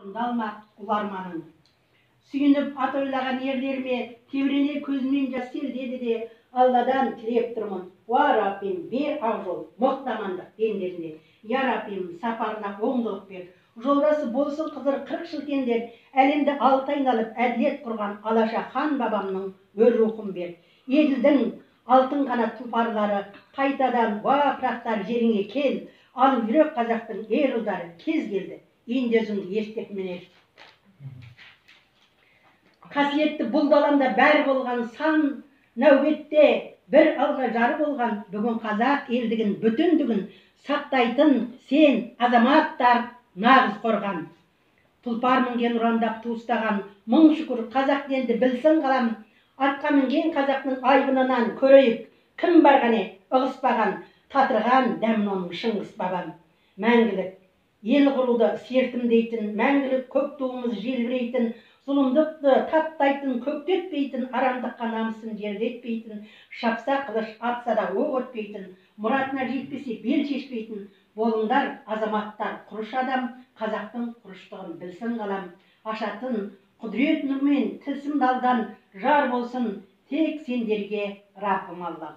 орындалмақ ұларманың. Сүйініп ат ойлаған ерлеріме тебірене көзімнен жас селдеді де, Алладан тілеп тұрмын, уа Раббим, бер ақ жол, мықтамандық дендеріне. Я Раббим, сапарына оңдылық бер. Жолдасы болсын қызыр 40 шілтендер, әлемді алты айналып әділет құрған Алаша хан бабамның өр рухын бер. Еділдің алтын қанат тұлпарлары, қайтадан уа пырақтар жеріңе кел, ал жүрек қазақтың ер ұлдары кез келді, енді өзіңді естеп мінер. Қасиетті бұл даламда бәрі болған сан нәубетте бір алға жары болған, бүгін қазақ елдігін бүтіндігін сақтайтын сен азаматтар нағыз қорған. Тұлпар мінген ұрандап туыстаған, мың шүкір қазақ елді білсін қалам. Атқа мінген қазақтың айбынынан көрейік, кім барғане ығыспаған, татырған дәмін оның Шыңғыс бабам. Мәңгілік ел құруды сертімдейтін, мәңгілік көк туымыз желбірейтін, зұлымдықты таптайтын, көктетпейтін, арамдыққа намысын жердетпейтін, шапса қылыш, атса да оқ өтпейтін, мұратына жетпесе бел шешпейтін, болыңдар азаматтар құрыш адам, қазақтың құрыштығын білсін қалам. Ашатын құдірет нұрмен тылсым далдан жар болсын тек сендерге Раббым Аллам.